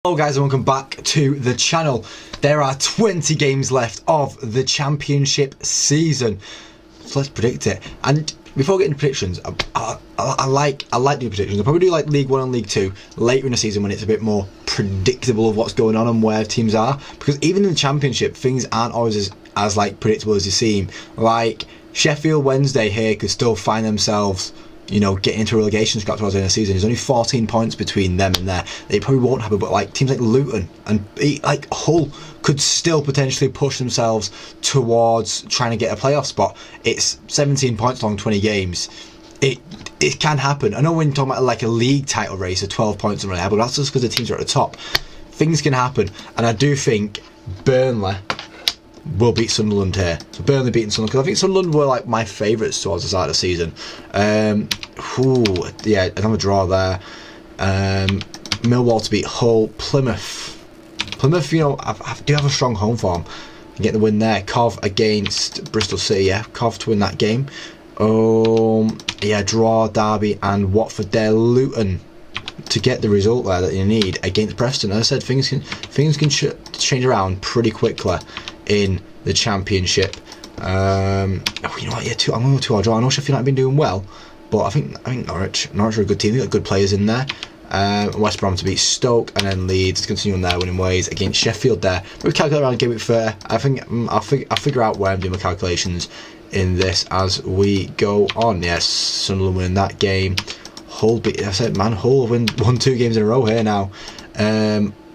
Hello guys and welcome back to the channel. There are 20 games left of the championship season, so let's predict it. And before getting to predictions, I like doing predictions. I'll probably do like League 1 and League 2 later in the season when it's a bit more predictable of what's going on and where teams are, because even in the championship things aren't always as like predictable as they seem. Like Sheffield Wednesday here could still find themselves, you know, getting into relegation scrap towards the end of the season. There's only 14 points between them and there. They probably won't have it, but like teams like Luton and like Hull could still potentially push themselves towards trying to get a playoff spot. It's 17 points along 20 games. It can happen. I know when you're talking about like a league title race of 12 points and running, but that's just because the teams are at the top. Things can happen, and I do think Burnley will beat Sunderland here. So Burnley beating Sunderland, because I think Sunderland were like my favourites towards the start of the season. Yeah, another draw there. Millwall to beat Hull. Plymouth, you know, I do have a strong home form. You get the win there. Cov against Bristol City. Yeah, Cov to win that game. Yeah, draw Derby and Watford there. Luton to get the result there that you need against Preston. As I said, things can change around pretty quickly in the championship. You know what? Yeah, I'm going to go 2-2 draw. I know Sheffield have been doing well, but I think Norwich are a good team. They've got good players in there. West Brom to beat Stoke, and then Leeds to continue on their winning ways against Sheffield there. We'll calculate around Game Week 30. I think I'll figure out where I'm doing my calculations in this as we go on. Yes, Sunderland winning that game. Hull beat. I said, man, Hull won 2 games in a row here now.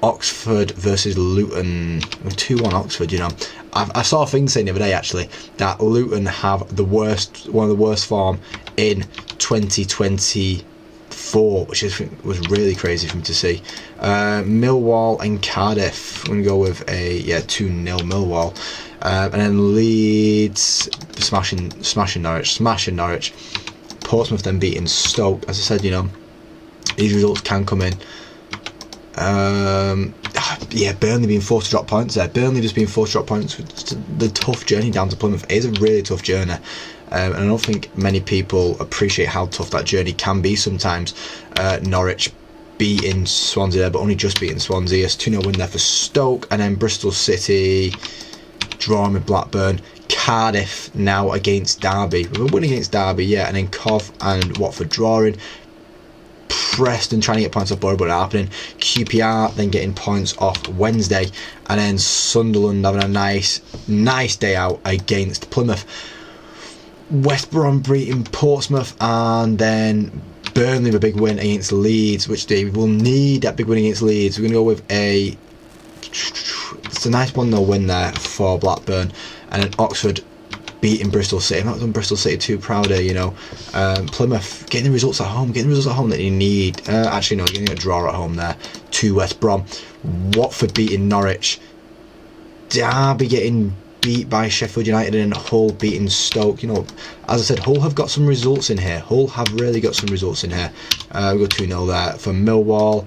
Oxford versus Luton, 2-1 Oxford. You know, I saw a thing saying the other day actually that Luton have one of the worst form in 2024, which I think was really crazy for me to see. Millwall and Cardiff, I'm gonna go with a 2-0 Millwall, and then Leeds smashing Norwich. Portsmouth then beating Stoke. As I said, you know, these results can come in. Yeah, Burnley being forced to drop points there. Burnley just being forced to drop points with the tough journey down to Plymouth. It is a really tough journey, and I don't think many people appreciate how tough that journey can be sometimes. Norwich beating Swansea there, but only just beating Swansea. It's 2-0 win there for Stoke, and then Bristol City drawing with Blackburn. Cardiff now against Derby. We're winning against Derby, yeah, and then Cov and Watford drawing. Preston trying to get points off Borough, but not happening. QPR then getting points off Wednesday, and then Sunderland having a nice day out against Plymouth. West Brom beating Portsmouth, and then Burnley with a big win against Leeds, which they will need that big win against Leeds. We're going to go with it's a nice 1-0 win there for Blackburn, and then Oxford beating Bristol City. I'm not done Bristol City too proud here, you know. Plymouth getting the results at home, that you need. Actually, no, getting a draw at home there to West Brom. Watford beating Norwich. Derby getting beat by Sheffield United, and Hull beating Stoke. You know, as I said, Hull have got some results in here. Hull have really got some results in here. We go 2-0 there for Millwall.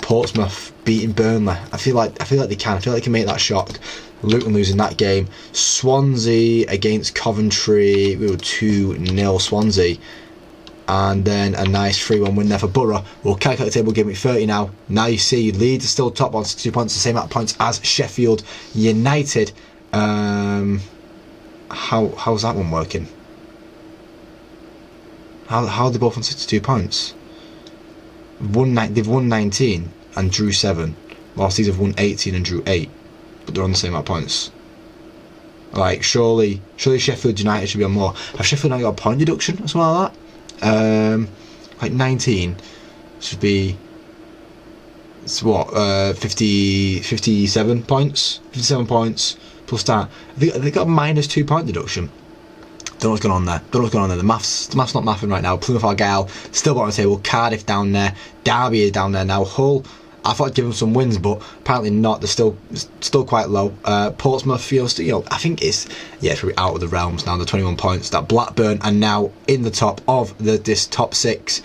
Portsmouth beating Burnley. I feel like they can. I feel like they can make that shock. Luton losing that game. Swansea against Coventry. We were 2-0 Swansea. And then a nice 3-1 win there for Borough. We'll calculate the table, give me 30 now. Now you see Leeds are still top on 62 points, the same amount of points as Sheffield United. How's that one working? How are they both on 62 points? They've won 19 and drew 7, whilst these have won 18 and drew 8. But they're on the same amount of points. Like, surely Sheffield United should be on more. Have Sheffield United got a point deduction or something like that? Like 19 should be, it's what, 57 points? 57 points plus that. They got a -2 point deduction. Don't know what's going on there. The maths not mathing right now. Plymouth Argyle still bottom of the table. Cardiff down there. Derby is down there now. Hull, I thought I'd give them some wins, but apparently not. They're still quite low. Portsmouth feels, you know, I think it's probably out of the realms now. The 21 points. That Blackburn are now in the top of this top 6.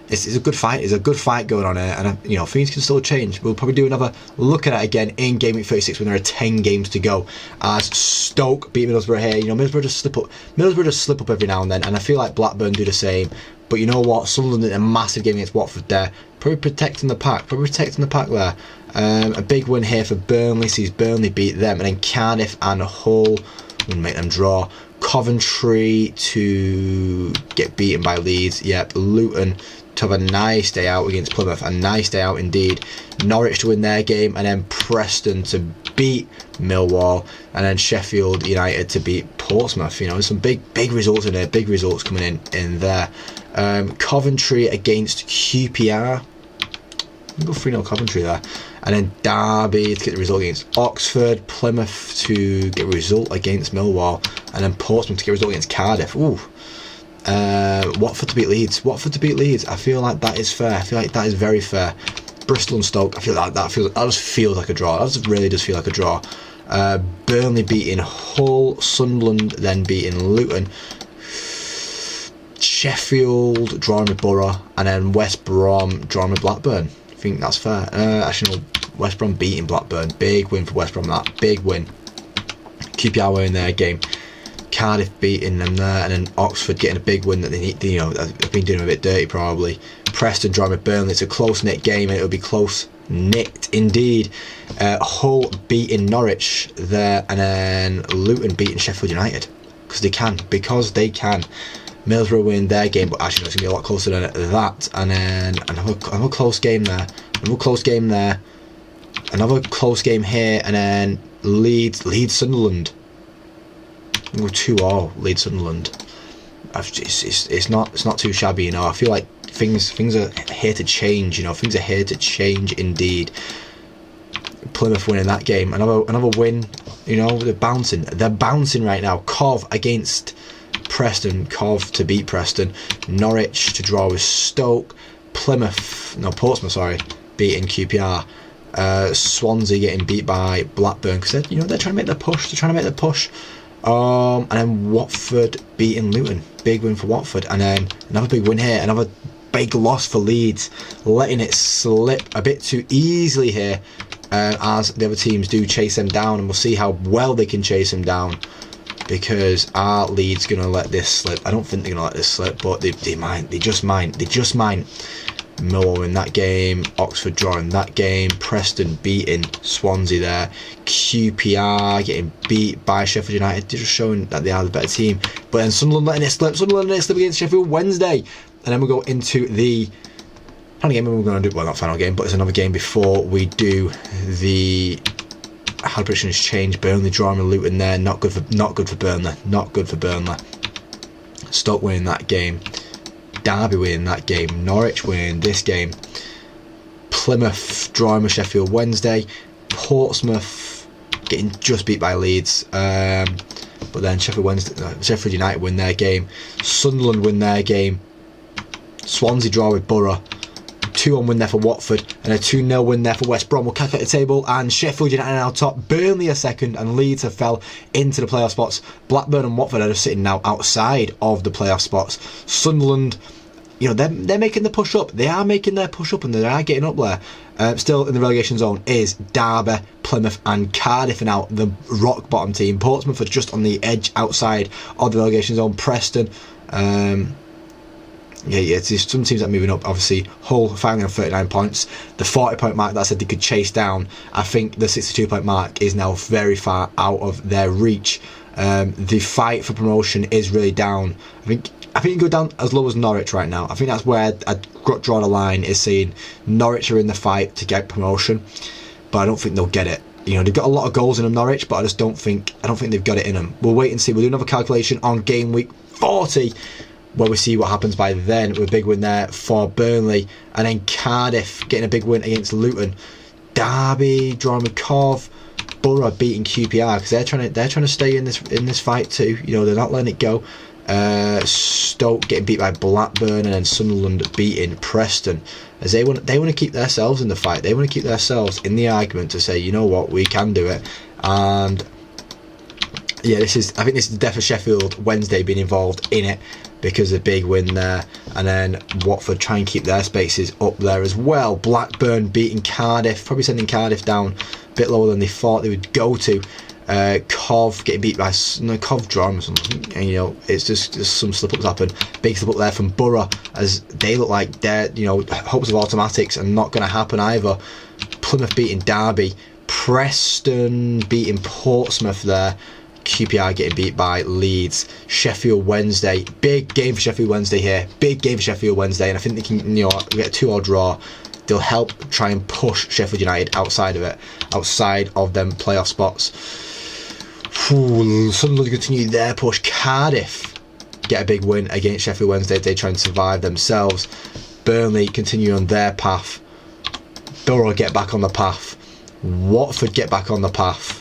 It's a good fight. It's a good fight going on here, and you know, things can still change. We'll probably do another look at it again in Game Week 36 when there are 10 games to go. As Stoke beat Middlesbrough here, you know, Middlesbrough just slip up every now and then, and I feel like Blackburn do the same. But you know what? Sunderland in a massive game against Watford there. Probably protecting the pack there. A big win here for Burnley, sees Burnley beat them, and then Cardiff and Hull will make them draw. Coventry to get beaten by Leeds. Yep, Luton to have a nice day out against Plymouth. A nice day out indeed. Norwich to win their game, and then Preston to beat Millwall, and then Sheffield United to beat Portsmouth. You know, there's some big results in there. Big results coming in there. Coventry against QPR. I'll go 3-0 Coventry there. And then Derby to get the result against Oxford. Plymouth to get a result against Millwall. And then Portsmouth to get a result against Cardiff. Ooh. Watford to beat Leeds. I feel like that is fair. I feel like that is very fair. Bristol and Stoke. I feel like that just feels like a draw. That just really does feel like a draw. Burnley beating Hull. Sunderland then beating Luton. Sheffield drawing with Borough, and then West Brom drawing with Blackburn. I think that's fair. Actually, no, West Brom beating Blackburn. Big win for West Brom. That big win. QPR winning their game. Cardiff beating them there, and then Oxford getting a big win that they need. You know, they've been doing them a bit dirty probably. Preston drawing with Burnley. It's a close knit game, and it'll be close knit indeed. Hull beating Norwich there, and then Luton beating Sheffield United because they can. Middlesbrough win their game, but actually it's going to be a lot closer than that. And then another close game there. Another close game here, and then Leeds Sunderland. We'll go 2-2 Leeds Sunderland. It's not too shabby, you know. I feel like things are here to change, you know. Things are here to change indeed. Plymouth winning that game. Another win, you know. They're bouncing right now. Cov against Preston. Cov to beat Preston. Norwich to draw with Stoke. Portsmouth, beating QPR. Swansea getting beat by Blackburn because they're trying to make the push. And then Watford beating Luton. Big win for Watford. And then another big win here. Another big loss for Leeds, letting it slip a bit too easily here, as the other teams do chase them down, and we'll see how well they can chase them down. Because are Leeds going to let this slip? I don't think they're going to let this slip, but they might. They just might. Millwall in that game, Oxford drawing that game, Preston beating Swansea there, QPR getting beat by Sheffield United, just showing that they are the better team. But then Sunderland letting it slip against Sheffield Wednesday. And then we'll go into the final game, and we're going to do, well, not final game, but it's another game before we do the how the predictions change. Burnley drawing with Luton there, not good for Burnley. Stoke winning that game, Derby winning that game, Norwich winning this game, Plymouth drawing with Sheffield Wednesday, Portsmouth getting just beat by Leeds, but then Sheffield United win their game, Sunderland win their game, Swansea draw with Borough, 2-1 win there for Watford, and a 2-0 win there for West Brom. We'll calculate the table, and Sheffield United are now top, Burnley are second, and Leeds have fell into the playoff spots. Blackburn and Watford are just sitting now outside of the playoff spots. Sunderland, they're making the push up. They are making their push up, and they are getting up there. Still in the relegation zone is Derby, Plymouth and Cardiff, and now the rock bottom team. Portsmouth are just on the edge outside of the relegation zone. Preston, it's some teams that are moving up. Obviously, Hull finally on 39 points. The 40-point mark that I said they could chase down, I think the 62-point mark is now very far out of their reach. The fight for promotion is really down. I think you can go down as low as Norwich right now. I think that's where I'd draw the line, is saying Norwich are in the fight to get promotion, but I don't think they'll get it. They've got a lot of goals in them, Norwich, but I don't think they've got it in them. We'll wait and see. We'll do another calculation on game week 40, where we see what happens by then, with a big win there for Burnley, and then Cardiff getting a big win against Luton, Derby drawing with Cov, Borough beating QPR because they're trying to stay in this fight too. They're not letting it go. Stoke getting beat by Blackburn, and then Sunderland beating Preston, as they want to keep themselves in the fight. They want to keep themselves in the argument to say, you know what, we can do it. And yeah, I think this is the death of Sheffield Wednesday being involved in it, because of the big win there, and then Watford try and keep their spaces up there as well. Blackburn beating Cardiff, probably sending Cardiff down a bit lower than they thought they would go to. Cov getting beat by Cov drawing or something, and you know it's just some slip ups happen. Big slip up there from Borough, as they look like they're, you know, hopes of automatics are not going to happen either. Plymouth beating Derby, Preston beating Portsmouth there. QPR getting beat by Leeds. Sheffield Wednesday, big game for Sheffield Wednesday here. Big game for Sheffield Wednesday, and I think they can, you know, get a 2-2 draw. They'll help try and push Sheffield United outside of them playoff spots. Sunderland continue their push. Cardiff get a big win against Sheffield Wednesday if they try and survive themselves. Burnley continue on their path. Borough get back on the path. Watford get back on the path.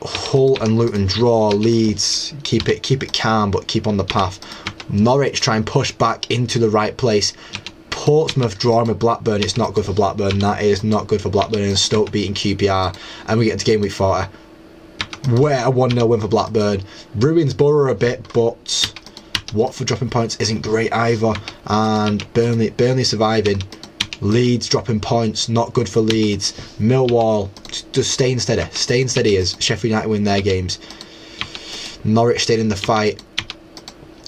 Hull and Luton draw. Leeds keep it calm but keep on the path. Norwich try and push back into the right place. Portsmouth drawing with Blackburn. It's not good for Blackburn. That is not good for Blackburn. And Stoke beating QPR, and we get into game week 40 where a 1-0 win for Blackburn ruins Borough a bit, but Watford dropping points isn't great either, and Burnley surviving. Leeds dropping points, not good for Leeds. Millwall just staying steady as Sheffield United win their games. Norwich staying in the fight.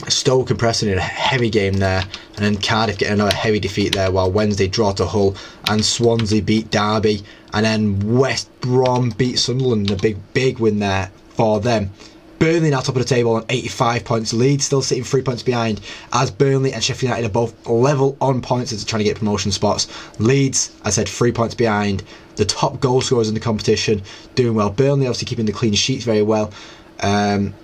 Stoke and Preston in a heavy game there, and then Cardiff getting another heavy defeat there, while Wednesday draw to Hull, and Swansea beat Derby, and then West Brom beat Sunderland in a big win there for them. Burnley now top of the table on 85 points. Leeds still sitting 3 points behind, as Burnley and Sheffield United are both level on points as they're trying to get promotion spots. Leeds, I said, 3 points behind. The top goal scorers in the competition doing well. Burnley obviously keeping the clean sheets very well. And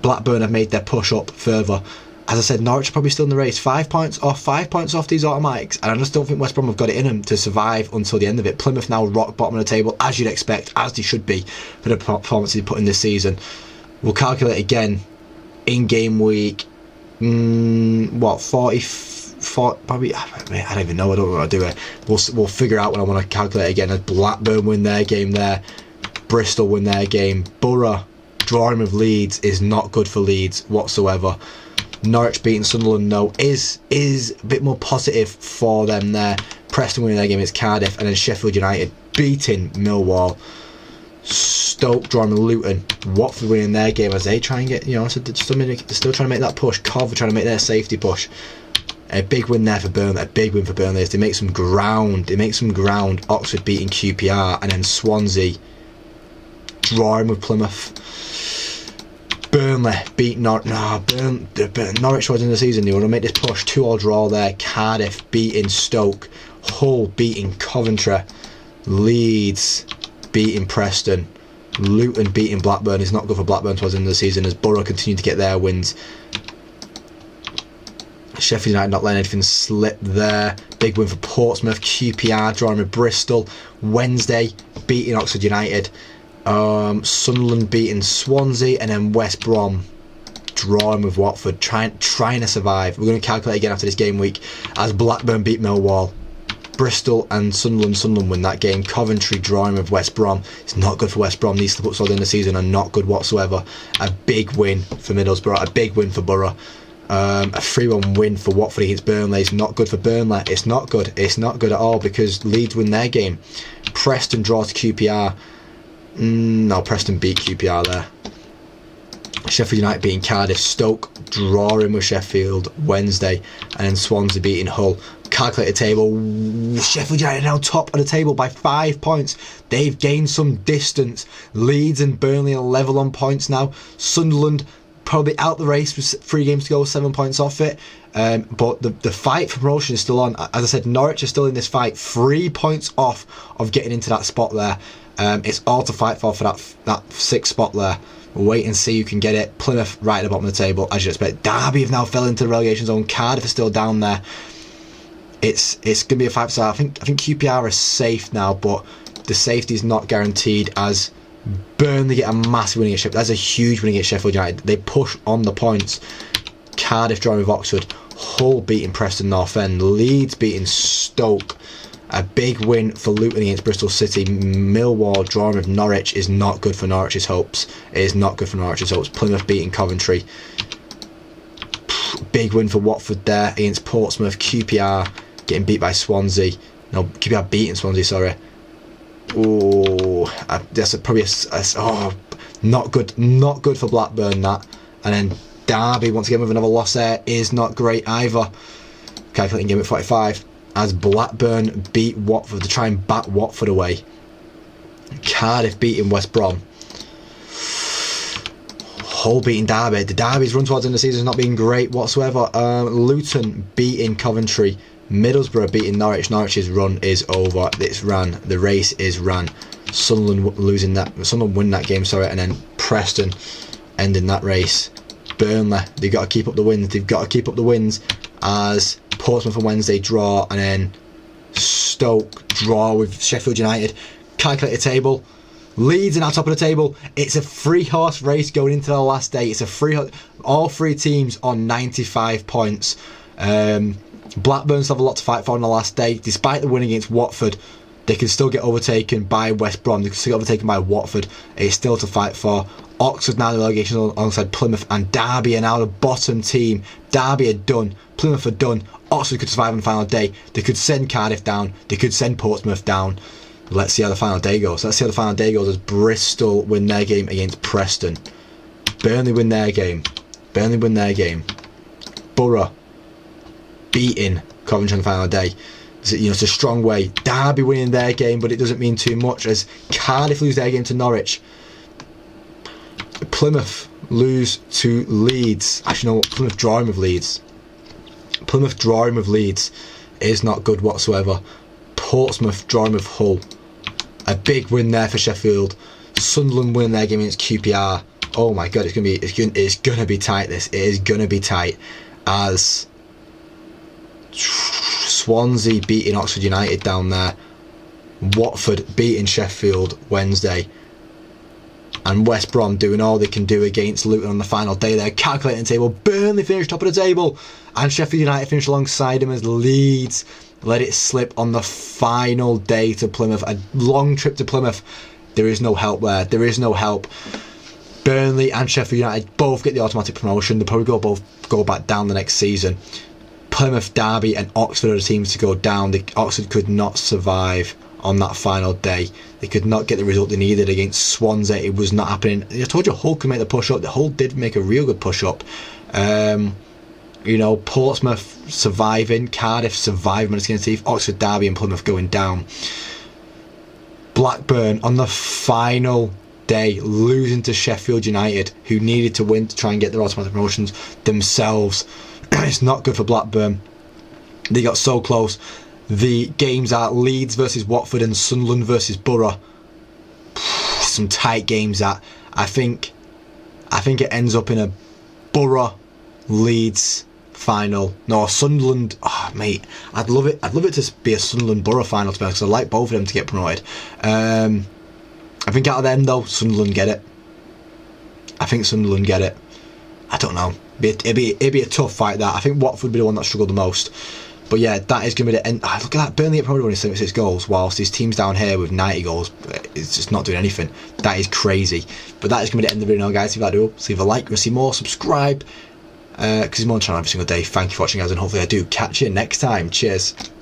Blackburn have made their push up further. As I said, Norwich are probably still in the race. 5 points off these automatics, and I just don't think West Brom have got it in them to survive until the end of it. Plymouth now rock bottom of the table, as you'd expect, as they should be for the performances they put in this season. We'll calculate again in game week 40 probably. I don't even know. I don't know what to do it. We'll figure out when I want to calculate again. As Blackburn win their game there, Bristol win their game. Borough drawing with Leeds is not good for Leeds whatsoever. Norwich beating Sunderland, though, is a bit more positive for them there. Preston winning their game against Cardiff, and then Sheffield United beating Millwall. Stoke drawing with Luton. Watford winning their game as they try and get, you know, so they're still trying to make that push. Cov are trying to make their safety push. A big win there for Burnley. A big win for Burnley as they make some ground. Oxford beating QPR, and then Swansea drawing with Plymouth. Burnley beat Norwich towards the end of the season. They want to make this push. 2-2 draw there. Cardiff beating Stoke. Hull beating Coventry. Leeds beating Preston. Luton beating Blackburn is not good for Blackburn towards the end of the season as Borough continue to get their wins. Sheffield United not letting anything slip there. Big win for Portsmouth. QPR drawing with Bristol. Wednesday beating Oxford United. Sunderland beating Swansea, and then West Brom drawing with Watford, trying to survive. We're going to calculate again after this game week as Blackburn beat Millwall. Bristol and Sunderland win that game. Coventry drawing with West Brom. It's not good for West Brom. These slip-ups all in the season are not good whatsoever. A big win for Middlesbrough, a big win for Borough. A 3-1 win for Watford against Burnley. It's not good for Burnley. It's not good at all, because Leeds win their game. Preston draw to QPR. No, Preston beat QPR there. Sheffield United beating Cardiff. Stoke drawing with Sheffield Wednesday, and then Swansea beating Hull. Calculated table. Sheffield United now top of the table by 5 points. They've gained some distance. Leeds and Burnley are level on points now. Sunderland probably out the race with 3 games to go, 7 points off it. But the fight for promotion is still on. As I said, Norwich is still in this fight, 3 points off of getting into that spot there. It's all to fight for that 6th spot there. We'll wait and see who can get it. Plymouth right at the bottom of the table, as you expect. Derby have now fell into the relegation zone. Cardiff is still down there. It's going to be a fight. So I think QPR is safe now, but the safety is not guaranteed as Burnley get a massive win against Sheffield. That's a huge win against Sheffield United. They push on the points. Cardiff drawing with Oxford. Hull beating Preston North End. Leeds beating Stoke. A big win for Luton against Bristol City. Millwall drawing with Norwich is not good for Norwich's hopes. It is not good for Norwich's hopes. Plymouth beating Coventry. Big win for Watford there against Portsmouth. QPR getting beat by Swansea. No, QPR beating Swansea, sorry. Oh, that's probably not good for Blackburn, that. And then Derby, once again with another loss there, is not great either. Calculating game at 45, as Blackburn beat Watford to try and bat Watford away. Cardiff beating West Brom. Hull beating Derby. The Derby's run towards the end of the season has not been great whatsoever. Luton beating Coventry. Middlesbrough beating Norwich. Norwich's run is over. It's ran. The race is ran. Sunderland winning that game, sorry, and then Preston ending that race. Burnley, they've got to keep up the wins. As Portsmouth on Wednesday draw, and then Stoke draw with Sheffield United. Calculate the table. Leeds are now top of the table. It's a 3-horse race going into the last day. All 3 teams on 95 points. Blackburn still have a lot to fight for on the last day. Despite the win against Watford, they can still get overtaken by West Brom. They can still get overtaken by Watford. It's still to fight for. Oxford now in the relegation alongside Plymouth, and Derby are now the bottom team. Derby are done. Plymouth are done. Oxford could survive on the final day. They could send Cardiff down. They could send Portsmouth down. Let's see how the final day goes. As Bristol win their game against Preston. Burnley win their game. Borough beating Coventry on the final day. It's a strong way. Derby winning their game, but it doesn't mean too much as Cardiff lose their game to Norwich. Plymouth lose to Leeds. Actually, no, Plymouth drawing with Leeds. Is not good whatsoever. Portsmouth drawing with Hull. A big win there for Sheffield. Sunderland winning their game against QPR. Oh my god, it's gonna be tight. It is gonna be tight as Swansea beating Oxford United down there. Watford beating Sheffield Wednesday. And West Brom doing all they can do against Luton on the final day there. Calculating the table. Burnley finished top of the table. And Sheffield United finished alongside him as Leeds let it slip on the final day to Plymouth. A long trip to Plymouth. There is no help there. Burnley and Sheffield United both get the automatic promotion. They'll probably both go back down the next season. Plymouth, Derby and Oxford are the teams to go down. Oxford could not survive on that final day. They could not get the result they needed against Swansea. It was not happening. I told you Hull could make the push up. The Hull did make a real good push up. Portsmouth surviving, Cardiff surviving against Teeth, Oxford, Derby and Plymouth going down. Blackburn on the final day losing to Sheffield United, who needed to win to try and get their automatic promotions themselves. It's not good for Blackburn. They got so close. The games are Leeds versus Watford and Sunderland versus Borough. Some tight games that I think it ends up in a Borough Leeds final. No, Sunderland. Oh, mate, I'd love it to be a Sunderland Borough final, to be honest, because I like both of them to get promoted. I think out of them though, Sunderland get it. I don't know. It'd be a tough fight, that. I think Watford would be the one that struggled the most. But yeah, that is going to be the end. Look at that. Burnley are probably only 76 goals, whilst these teams down here with 90 goals, it's just not doing anything. That is crazy. But that is going to be the end of the video now, guys. If you like the video, so leave a like, see more, subscribe, because there's more on the channel every single day. Thank you for watching, guys, and hopefully I do catch you next time. Cheers.